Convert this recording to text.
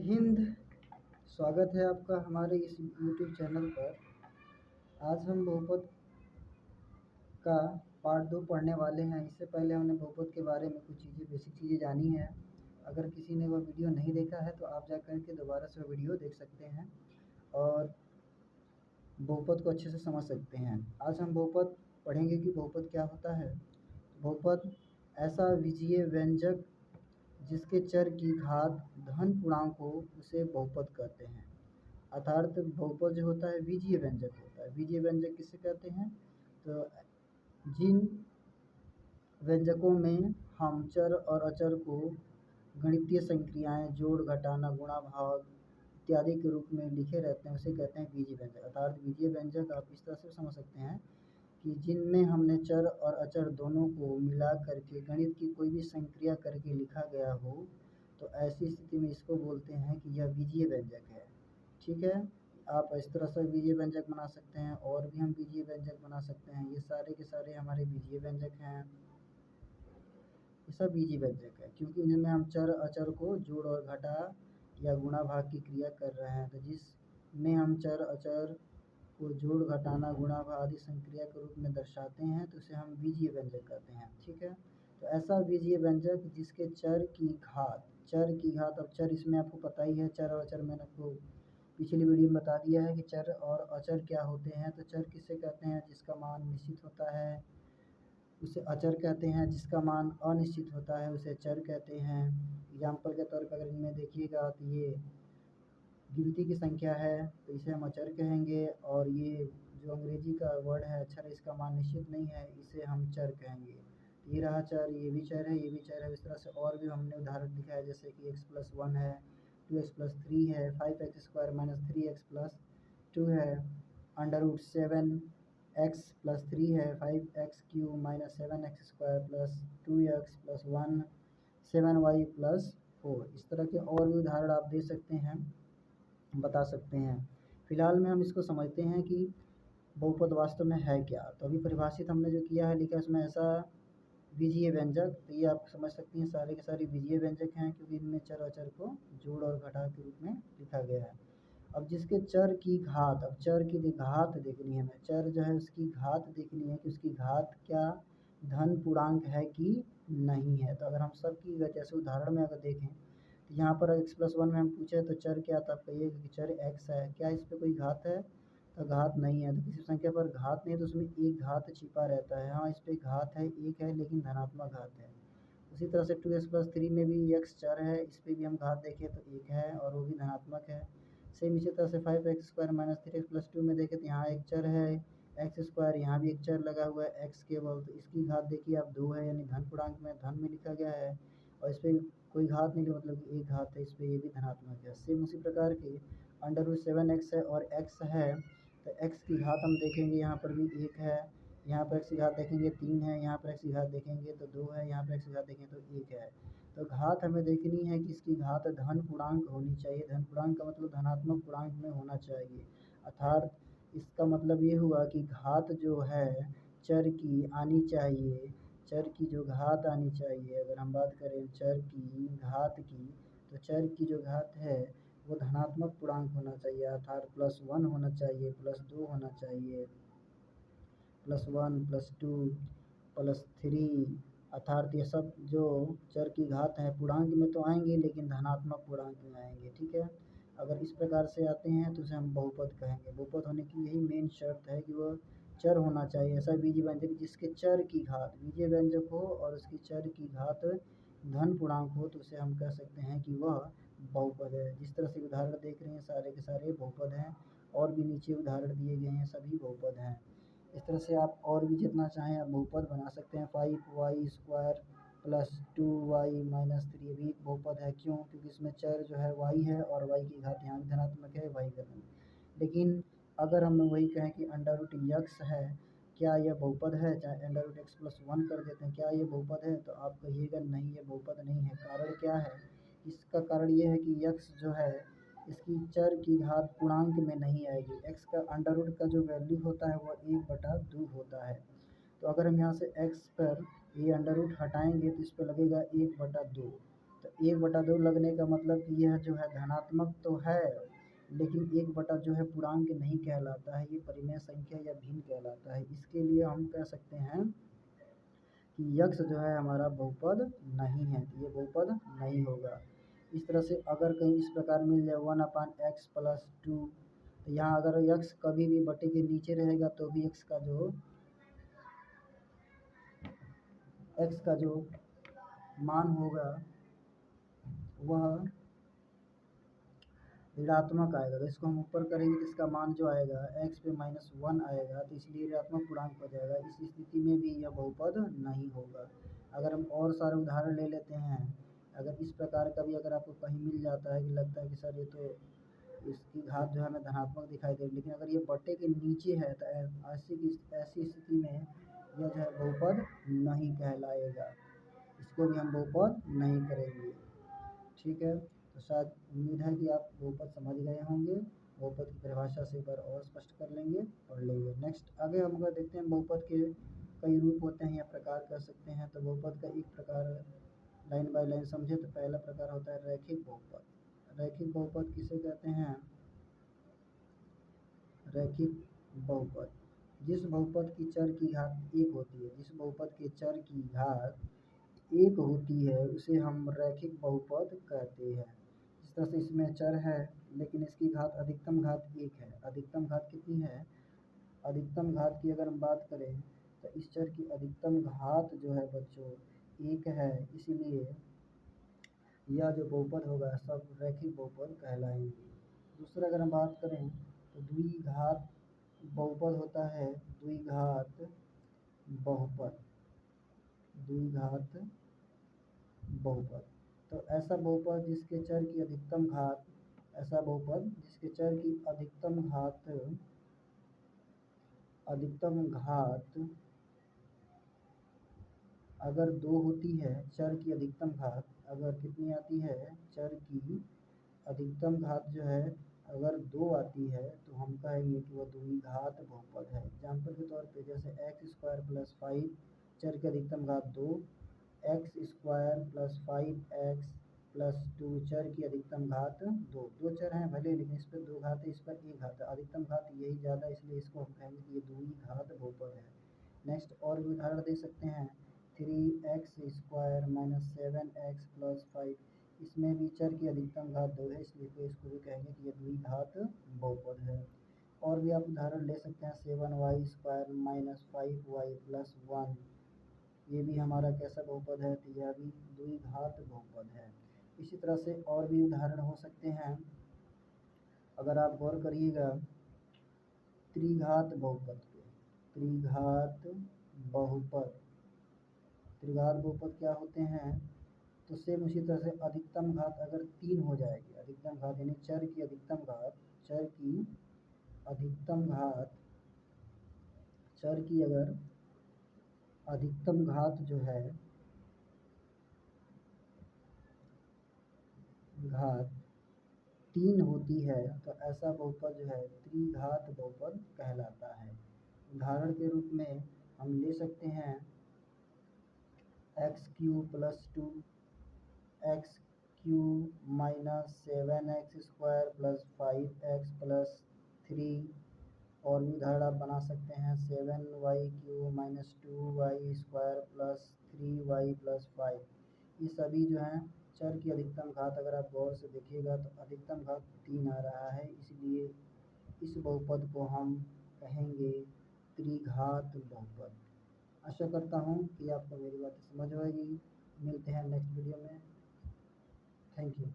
हिंद। स्वागत है आपका हमारे इस यूट्यूब चैनल पर। आज हम बहुपद का पार्ट 2 पढ़ने वाले हैं। इससे पहले हमने बहुपद के बारे में कुछ बेसिक चीज़ें जानी है। अगर किसी ने वह वीडियो नहीं देखा है तो आप जा कर के दोबारा से वह वीडियो देख सकते हैं और बहुपद को अच्छे से समझ सकते हैं। आज हम बहुपद पढ़ेंगे कि बहुपद क्या होता है। बहुपद ऐसा विजीय व्यंजक जिसके चर की घात धन पूर्णांक हो उसे बहुपद कहते हैं। अर्थात बहुपद जो होता है बीजीय व्यंजक होता है। बीजीय व्यंजक किसे कहते हैं? तो जिन व्यंजकों में हम चर और अचर को गणितीय संक्रियाएं जोड़ घटाना गुणा भाग इत्यादि के रूप में लिखे रहते हैं उसे कहते हैं बीजीय व्यंजक। अर्थात बीजीय व्यंजक आप इस तरह से समझ सकते हैं कि जिनमें हमने चर और अचर दोनों को मिला करके गणित की कोई भी संक्रिया करके लिखा गया हो तो ऐसी स्थिति में इसको बोलते हैं कि यह बीजीय व्यंजक है। ठीक है, आप इस तरह से बीजीय व्यंजक बना सकते हैं और भी हम बीजीय व्यंजक बना सकते हैं। ये सारे के सारे हमारे बीजीय व्यंजक हैं। ये सब बीजीय व्यंजक है क्योंकि इनमें हम चर अचर को जोड़ और घटा या गुणा भाग की क्रिया कर रहे हैं। तो जिसमें हम चर अचर को जोड़ घटाना गुणा भाग आदि संक्रिया के रूप में दर्शाते हैं तो उसे हम बीजीय व्यंजक कहते हैं। ठीक है, तो ऐसा बीजीय व्यंजक जिसके चर की घात अब चर इसमें आपको पता ही है। चर और अचर मैंने आपको पिछली वीडियो में बता दिया है कि चर और अचर क्या होते हैं। तो चर किसे कहते हैं? जिसका मान निश्चित होता है उसे अचर कहते हैं। जिसका मान अनिश्चित होता है उसे चर कहते हैं। एग्जाम्पल के तौर पर अगर इनमें देखिएगा तो ये गिनती की संख्या है तो इसे हम अचर कहेंगे, और ये जो अंग्रेजी का वर्ड है अक्षर इसका मान निश्चित नहीं है इसे हम चर कहेंगे। ये रहा चर, ये भी चर है, ये भी चर है। इस तरह से और भी हमने उदाहरण दिखाया जैसे कि x+1 है, 2x+3 है, 5x² - 3x+2 है, √7x+3 है, 5x³ - 7x² + 2x+1 7y+4। इस तरह के और भी उदाहरण आप दे सकते हैं, बता सकते हैं। फिलहाल में हम इसको समझते हैं कि बहुपद वास्तव में है क्या। तो अभी परिभाषित हमने जो किया है लिखा है उसमें ऐसा बीजीय व्यंजक, तो ये आप समझ सकते हैं सारे के सारे बीजीय व्यंजक हैं क्योंकि इनमें चर अचर को जोड़ और घटा के रूप में लिखा गया है। अब जिसके चर की घात, अब चर की घात देखनी है हमें। चर जो है उसकी घात देखनी है कि उसकी घात क्या धन पूर्णांक है कि नहीं है। तो अगर हम सबकी जैसे उदाहरण में अगर देखें तो यहाँ पर x+1 में हम पूछे तो चर क्या था? आप कहिएगा कि चर x है। क्या इस पर कोई घात है? तो घात नहीं है। तो किसी संख्या पर घात नहीं है तो उसमें एक घात छिपा रहता है। हाँ, इस पर घात है, एक है, लेकिन धनात्मक घात है। उसी तरह से 2x+3 में भी x चर है, इस पर भी हम घात देखें तो एक है और वो भी धनात्मक है। सेम इसी तरह से 5x² - 3x+2 में देखें तो यहाँ एक चर है x², यहाँ भी एक चर लगा हुआ है x केवल, तो इसकी घात देखिए आप 2 है, यानी धन पूर्णांक में धन में लिखा गया है और इस पर कोई घात नहीं, मतलब कि एक घात है, इस पर ये भी धनात्मक है। सेम उसी प्रकार के √7x है और x है तो x की घात हम देखेंगे यहाँ पर भी 1 है, यहाँ पर x की घात देखेंगे 3 है, यहाँ पर x की घात देखेंगे तो 2 है, यहाँ पर x की घात देखेंगे तो 1 है। तो घात हमें देखनी है कि इसकी घात धन पूर्णांक होनी चाहिए। धन पूर्णांक का मतलब धनात्मक पूर्णांक में होना चाहिए। अर्थात इसका मतलब ये हुआ कि घात जो है चर की आनी चाहिए, चर की जो घात आनी चाहिए। अगर हम बात करें चर की घात की तो चर की जो घात है वो धनात्मक पूर्णांक होना चाहिए। अर्थात +1 होना चाहिए, +2 होना चाहिए, +1 +2 +3। अर्थात ये सब जो चर की घात है पूर्णांक में तो आएंगे लेकिन धनात्मक पूर्णांक में आएंगे। ठीक है, अगर इस प्रकार से आते हैं तो उसे हम बहुपद कहेंगे। बहुपद होने की यही मेन शर्त है कि वह चर होना चाहिए। ऐसा बीजीय व्यंजक जिसके चर की घात बीजीय व्यंजक हो और उसकी चर की घात धन पूर्णांक हो तो उसे हम कह सकते हैं कि वह बहुपद है। जिस तरह से उदाहरण देख रहे हैं सारे के सारे बहुपद हैं और भी नीचे उदाहरण दिए गए हैं सभी बहुपद हैं। इस तरह से आप और भी जितना चाहें आप बहुपद बना सकते हैं। 5y² + 2y - 3 भी एक बहुपद है। क्यों? क्योंकि इसमें चर जो है y है और y की घात यहाँ भी धनात्मक है, y का धन। लेकिन अगर हम वही कहें कि √x है, क्या यह बहुपद है? चाहे √x+1 कर देते हैं, क्या ये बहुपद है? तो आप कहिएगा नहीं, ये बहुपद नहीं है। कारण क्या है? इसका कारण ये है कि x जो है इसकी चर की घात पूर्णांक में नहीं आएगी। x का अंडर का जो वैल्यू होता है वह 1/2 होता है। तो अगर हम यहाँ से x पर ये अंडर रूट हटाएंगे तो इस पर लगेगा 1/2। तो 1/2 लगने का मतलब कि यह जो है धनात्मक तो है, लेकिन 1 जो है पूर्णांक नहीं कहलाता है, ये परिमेय संख्या या भिन्न कहलाता है। इसके लिए हम कह सकते हैं कि यक्स जो है हमारा बहुपद नहीं है, तो ये बहुपद नहीं होगा। इस तरह से अगर कहीं इस प्रकार मिल जाए 1/x+2, तो यहाँ अगर यक्स कभी भी बटे के नीचे रहेगा तो भी एक्स का जो मान होगा वह ऋणात्मक आएगा। तो इसको हम ऊपर करेंगे तो इसका मान जो आएगा x पे -1 आएगा, तो इसलिए ऋणात्मक पूर्णांक हो जाएगा। इस स्थिति में भी यह बहुपद नहीं होगा। अगर हम और सारे उदाहरण ले लेते हैं, अगर इस प्रकार का भी अगर आपको कहीं मिल जाता है कि लगता है कि सर ये तो इसकी घात जो है हमें धनात्मक दिखाई दे रही, लेकिन अगर ये बट्टे के नीचे है तो ऐसी स्थिति में यह जो है बहुपद नहीं कहलाएगा, इसको भी हम बहुपद नहीं करेंगे। ठीक है, तो शायद उम्मीद है कि आप बहुपद समझ गए होंगे। बहुपद की परिभाषा से एक बार और स्पष्ट कर लेंगे, पढ़ लेंगे। नेक्स्ट आगे हम अगर देखते हैं बहुपद के कई रूप होते हैं या प्रकार कर सकते हैं। तो बहुपद का एक प्रकार लाइन बाय लाइन समझे तो पहला प्रकार होता है रैखिक बहुपद। रैखिक बहुपद किसे कहते हैं? रैखिक बहुपद जिस बहुपद की चर की घात 1 होती है, जिस बहुपद के चर की घात 1 होती है उसे हम रैखिक बहुपद कहते हैं। इस तरह से इसमें चर है लेकिन इसकी घात अधिकतम घात 1 है। अधिकतम घात कितनी है? अधिकतम घात की अगर हम बात करें तो इस चर की अधिकतम घात जो है बच्चों 1 है, इसीलिए यह जो बहुपद होगा सब रैखिक बहुपद कहलाएंगे। दूसरा अगर हम बात करें तो द्विघात बहुपद होता है। द्विघात बहुपद, द्विघात बहुपद तो ऐसा बहुपद जिसके चर की अधिकतम घात, ऐसा बहुपद जिसके चर की अधिकतम घात अगर 2 होती है, चर की अधिकतम घात अगर कितनी आती है, चर की अधिकतम घात जो है अगर 2 आती है तो हम कहेंगे कि वह द्विघात बहुपद है। एग्जाम्पल के तौर पे जैसे x² + 5 चर की अधिकतम घात 2, x² + 5x + 2 चर की अधिकतम घात 2। दो चर हैं भले, लेकिन इस पर 2 घात है, इस पर 1 घात है, अधिकतम घात यही ज़्यादा, इसलिए इसको हम कहेंगे कि ये द्विघात बहुपद है। नेक्स्ट और भी उदाहरण दे सकते हैं 3x² - 7x + 5, इसमें भी चर की अधिकतम घात 2 है, इसलिए इसको भी कहेंगे कि यह द्विघात बहुपद है। और भी आप उदाहरण ले सकते हैं 7y² - 5y + 1, ये भी हमारा कैसा बहुपद है? तो यह भी द्विघात बहुपद है। इसी तरह से और भी उदाहरण हो सकते हैं। अगर आप गौर करिएगा त्रिघात बहुपद पे, त्रिघात बहुपद, त्रिघात बहुपद क्या होते हैं? तो सेम उसी तरह से अधिकतम घात अगर 3 हो जाएगी, अधिकतम घात यानी चर की अधिकतम घात, चर की अधिकतम घात, चर की अगर अधिकतम घात जो है घात 3 होती है तो ऐसा बहुपद जो है त्रिघात बहुपद कहलाता है। उदाहरण के रूप में हम ले सकते हैं x³ + 2, x³ - 7x² + 5x + 3, और भी उदाहरण आप बना सकते हैं 7y³ - 2y² + 3y + 5। ये सभी जो हैं चर की अधिकतम घात अगर आप गौर से देखिएगा तो अधिकतम घात 3 आ रहा है, इसलिए इस बहुपद को हम कहेंगे त्रिघात बहुपद। आशा करता हूँ कि आपको मेरी बातें समझ आएगी। मिलते हैं नेक्स्ट वीडियो में। Thank you.